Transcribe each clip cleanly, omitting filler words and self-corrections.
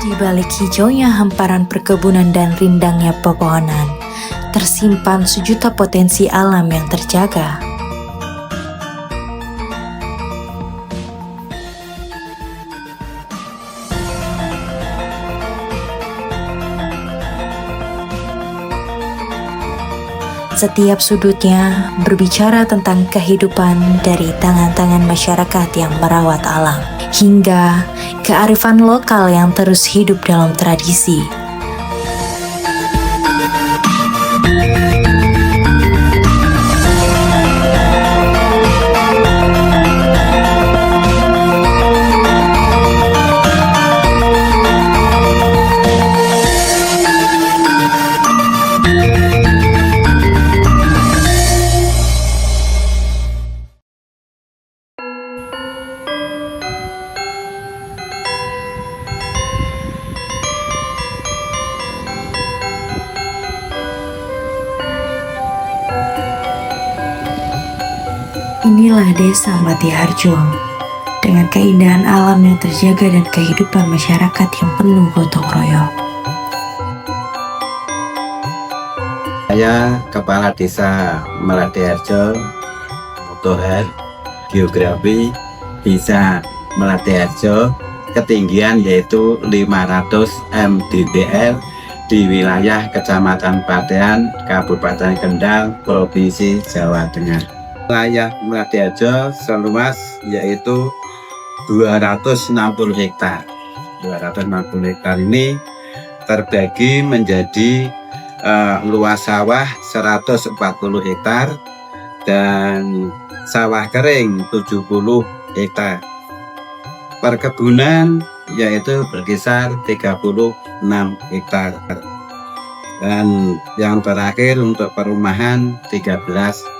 Di balik hijaunya hamparan perkebunan dan rindangnya pepohonan, tersimpan sejuta potensi alam yang terjaga. Setiap sudutnya berbicara tentang kehidupan dari tangan-tangan masyarakat yang merawat alam, hingga kearifan lokal yang terus hidup dalam tradisi. Inilah Desa Matiharjo, dengan keindahan alam yang terjaga dan kehidupan masyarakat yang penuh gotong royong. Saya Kepala Desa Matiharjo, Toher, geografi Desa Matiharjo, ketinggian yaitu 500 mdpl di wilayah Kecamatan Patean, Kabupaten Kendal, Provinsi Jawa Tengah. Wilayah Matiharjo seluas yaitu 260 hektar. 260 hektar ini terbagi menjadi luas sawah 140 hektar dan sawah kering 70 hektar. Perkebunan yaitu berkisar 36 hektar. Dan yang terakhir untuk perumahan 13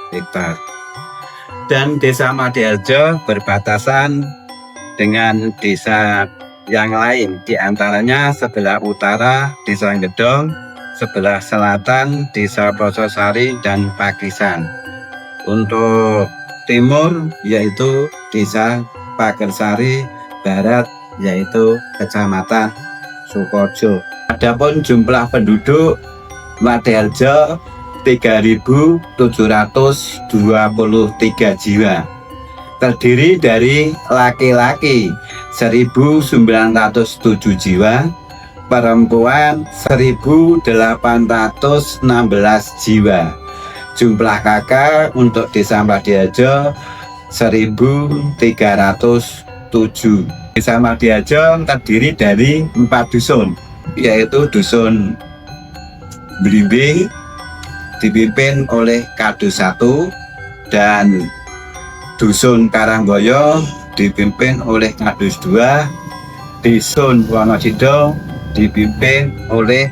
hektar. Dan Desa Matiharjo berbatasan dengan desa yang lain, diantaranya sebelah utara Desa Gedong, sebelah selatan Desa Pososari dan Pakisan. Untuk timur yaitu Desa Pagersari, barat yaitu Kecamatan Sukojo. Adapun jumlah penduduk Matiharjo 3.723 jiwa, terdiri dari laki-laki 1.907 jiwa, perempuan 1.816 jiwa. Jumlah kakak untuk Desa Matiharjo 1.307. Desa Matiharjo terdiri dari 4 dusun, yaitu Dusun Blimbing dipimpin oleh Kadus 1 dan Dusun Karangboyo dipimpin oleh Kadus 2, Dusun Wonojido dipimpin oleh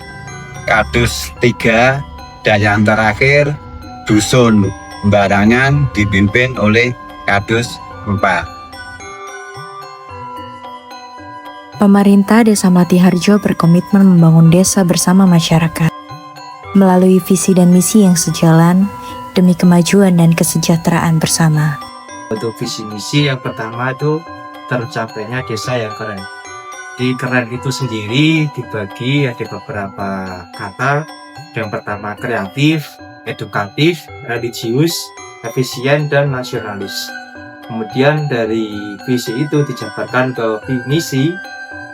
Kadus 3, dan yang terakhir Dusun Barangan dipimpin oleh Kadus 4. Pemerintah Desa Matiharjo berkomitmen membangun desa bersama masyarakat melalui visi dan misi yang sejalan demi kemajuan dan kesejahteraan bersama. Untuk visi misi yang pertama itu tercapainya desa yang keren. Di keren itu sendiri dibagi ada beberapa kata. Yang pertama kreatif, edukatif, religius, efisien, dan nasionalis. Kemudian dari visi itu dijabarkan ke misi,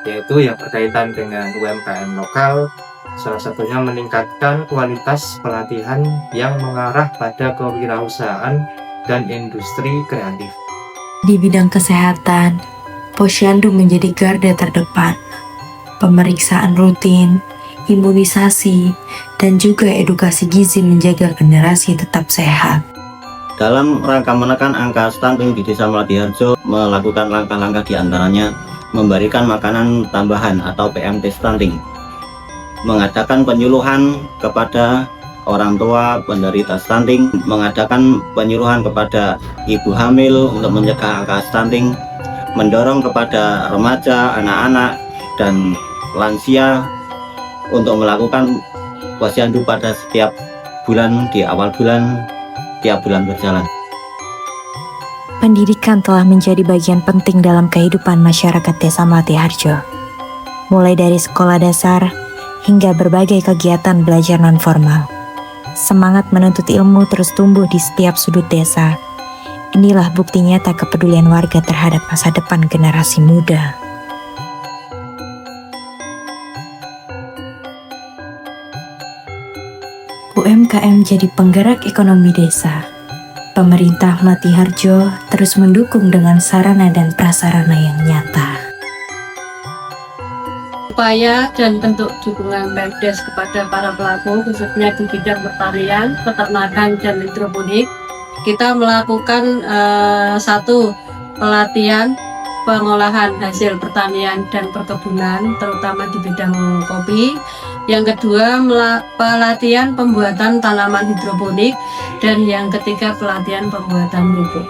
yaitu yang berkaitan dengan UMKM lokal. Salah satunya meningkatkan kualitas pelatihan yang mengarah pada kewirausahaan dan industri kreatif. Di bidang kesehatan, Posyandu menjadi garda terdepan. Pemeriksaan rutin, imunisasi, dan juga edukasi gizi menjaga generasi tetap sehat. Dalam rangka menekan angka stunting di Desa Matiharjo, melakukan langkah-langkah diantaranya memberikan makanan tambahan atau PMT stunting, mengadakan penyuluhan kepada orang tua penderita stunting, mengadakan penyuluhan kepada ibu hamil untuk mencegah angka stunting, mendorong kepada remaja, anak-anak, dan lansia untuk melakukan posyandu pada setiap bulan di awal bulan, tiap bulan berjalan. Pendidikan telah menjadi bagian penting dalam kehidupan masyarakat Desa Matiharjo. mulai dari sekolah dasar hingga berbagai kegiatan belajar non-formal. Semangat menuntut ilmu terus tumbuh di setiap sudut desa. Inilah bukti nyata kepedulian warga terhadap masa depan generasi muda. UMKM jadi penggerak ekonomi desa. Pemerintah Melatiharjo terus mendukung dengan sarana dan prasarana yang nyata. Upaya dan bentuk dukungan Pemdes kepada para pelaku khususnya di bidang pertanian, peternakan, dan hidroponik, kita melakukan satu, pelatihan pengolahan hasil pertanian dan perkebunan terutama di bidang kopi. Yang kedua, pelatihan pembuatan tanaman hidroponik, dan yang ketiga pelatihan pembuatan pupuk.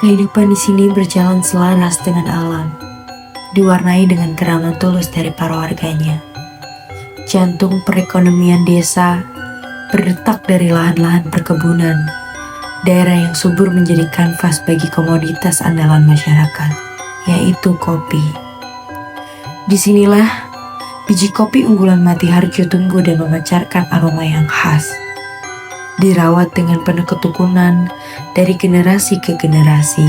Kehidupan di sini berjalan selaras dengan alam, diwarnai dengan kerana tulus dari para warganya. Jantung perekonomian desa berdetak dari lahan-lahan perkebunan. Daerah yang subur menjadi kanvas bagi komoditas andalan masyarakat, yaitu kopi. Disinilah biji kopi unggulan Melatiharjo tumbuh dan memancarkan aroma yang khas. Dirawat dengan penuh ketekunan dari generasi ke generasi.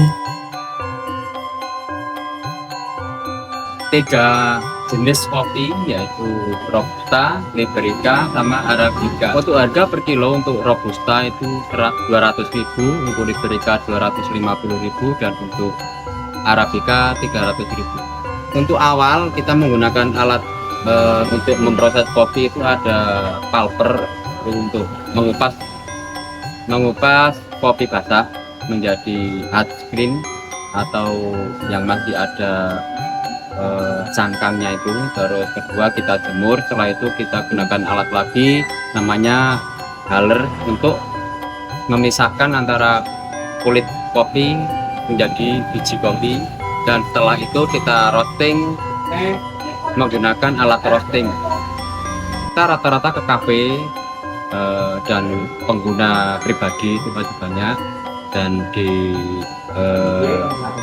3 jenis kopi yaitu Robusta, Liberica, sama Arabica. Untuk harga per kilo untuk Robusta itu 200.000, untuk Liberica 250.000, dan untuk Arabica 300.000. Untuk awal kita menggunakan alat untuk memproses kopi itu ada pulper untuk mengupas kopi basah menjadi hard screen atau yang masih ada cangkangnya itu. Terus kedua kita jemur, setelah itu kita gunakan alat lagi namanya huller untuk memisahkan antara kulit kopi menjadi biji kopi, dan setelah itu kita roasting menggunakan alat roasting. Kita rata-rata ke kafe dan pengguna pribadi itu masih banyak, dan di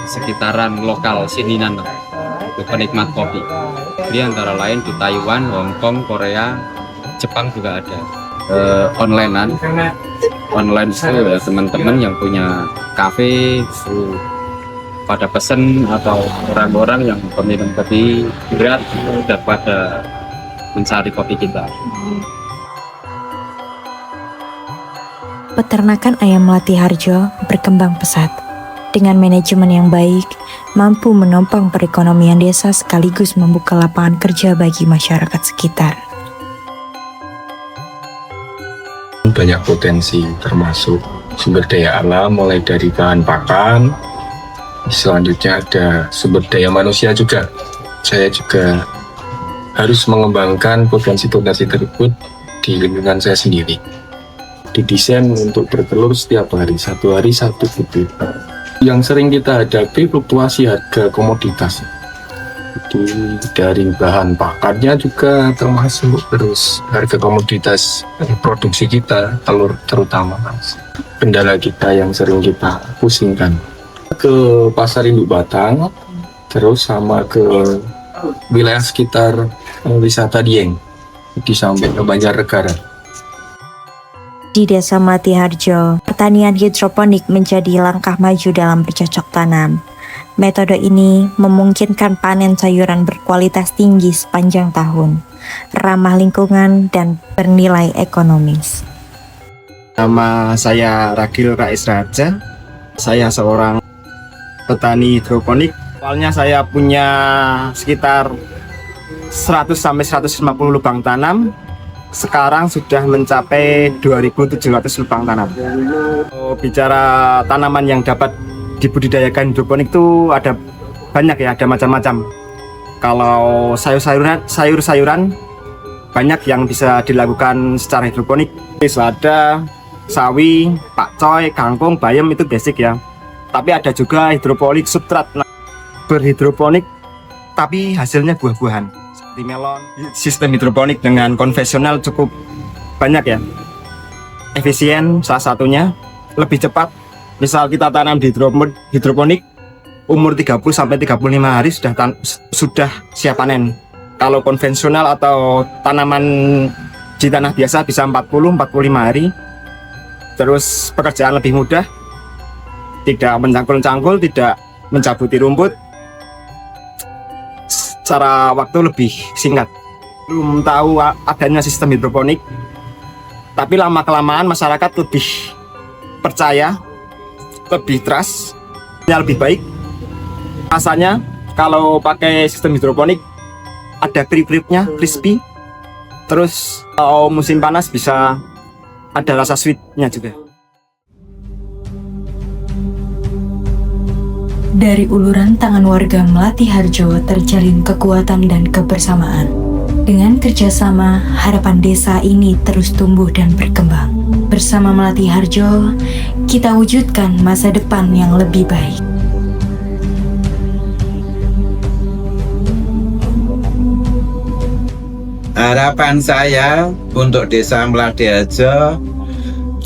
sekitaran lokal sininan untuk penikmat kopi. Jadi antara lain di Taiwan, Hong Kong, Korea, Jepang juga ada. Online itu ya teman-teman yang punya kafe itu pada pesen, atau orang-orang yang peminum kopi berat sudah pada mencari kopi kita. Peternakan ayam Melatiharjo berkembang pesat. Dengan manajemen yang baik, mampu menopang perekonomian desa sekaligus membuka lapangan kerja bagi masyarakat sekitar. Banyak potensi, termasuk sumber daya alam mulai dari bahan pakan. Selanjutnya ada sumber daya manusia juga. Saya juga harus mengembangkan potensi-potensi tersebut di lingkungan saya sendiri. Didesain untuk bertelur setiap hari, satu hari satu butir. Yang sering kita hadapi fluktuasi harga komoditas. Jadi dari bahan pakannya juga termasuk, terus harga komoditas produksi kita, telur terutama. Kendala kita yang sering kita pusingkan. Ke pasar induk Batang, terus sama ke wilayah sekitar wisata Dieng, di samping ke Banjarnegara. Di Desa Melatiharjo, pertanian hidroponik menjadi langkah maju dalam bercocok tanam. Metode ini memungkinkan panen sayuran berkualitas tinggi sepanjang tahun, ramah lingkungan, dan bernilai ekonomis. Nama saya Ragil Rais Raja. Saya seorang petani hidroponik. Awalnya saya punya sekitar 100-150 lubang tanam. Sekarang sudah mencapai 2.700 lubang tanam. Bicara tanaman yang dapat dibudidayakan hidroponik itu ada banyak ya, ada macam-macam. Kalau sayur-sayuran banyak yang bisa dilakukan secara hidroponik. Selada, sawi, pakcoy, kangkung, bayam itu basic ya. Tapi ada juga hidroponik substrat. Berhidroponik tapi hasilnya buah-buahan seperti melon. Sistem hidroponik dengan konvensional cukup banyak ya. Efisien salah satunya, lebih cepat. Misal kita tanam di hidroponik umur 30 sampai 35 hari sudah siap panen. Kalau konvensional atau tanaman di tanah biasa bisa 40-45 hari. Terus pekerjaan lebih mudah, tidak mencangkul-cangkul, tidak mencabuti rumput, secara waktu lebih singkat. Belum tahu adanya sistem hidroponik, tapi lama-kelamaan masyarakat lebih percaya, lebih trust, lebih baik. Rasanya kalau pakai sistem hidroponik ada kriuk-kriuknya, crispy. Terus kalau musim panas bisa ada rasa sweetnya juga. Dari uluran tangan warga Melati Harjo terjalin kekuatan dan kebersamaan. Dengan kerjasama, harapan desa ini terus tumbuh dan berkembang. Bersama Melati Harjo, kita wujudkan masa depan yang lebih baik. Harapan saya untuk Desa Melati Harjo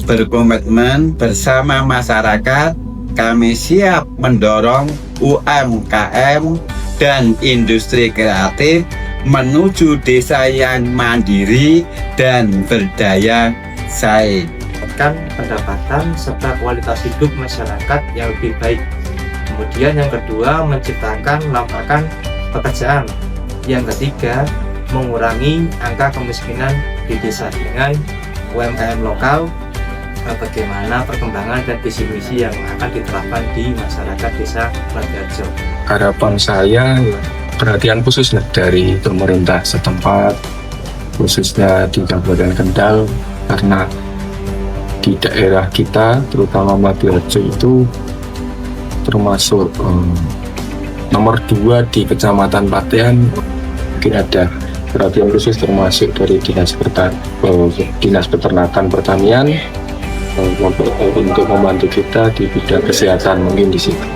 berkomitmen bersama masyarakat, kami siap mendorong UMKM dan industri kreatif menuju desa yang mandiri dan berdaya saing. Pendapatan serta kualitas hidup masyarakat yang lebih baik. Kemudian yang kedua, menciptakan lapangan pekerjaan. Yang ketiga, mengurangi angka kemiskinan di desa dengan UMKM lokal. Bagaimana perkembangan dan visi misi yang akan diterapkan di masyarakat desa Melati Harjo. Harapan saya perhatian khusus dari pemerintah setempat, khususnya di Kabupaten Kendal, karena di daerah kita terutama Melati Harjo itu termasuk nomor 2 di Kecamatan Patean. Mungkin ada perhatian khusus termasuk dari Dinas Peternakan Pertanian untuk membantu kita di bidang kesehatan mungkin di situ.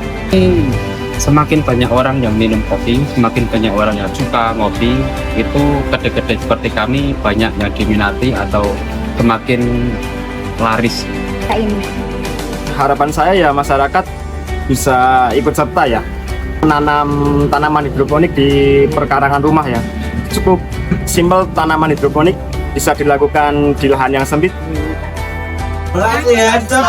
Semakin banyak orang yang minum kopi, semakin banyak orang yang suka ngopi, itu kedai-kedai seperti kami banyak yang diminati atau semakin laris. Harapan saya ya masyarakat bisa ikut serta ya, menanam tanaman hidroponik di perkarangan rumah ya. Cukup simpel, tanaman hidroponik bisa dilakukan di lahan yang sempit. Melati Harjo.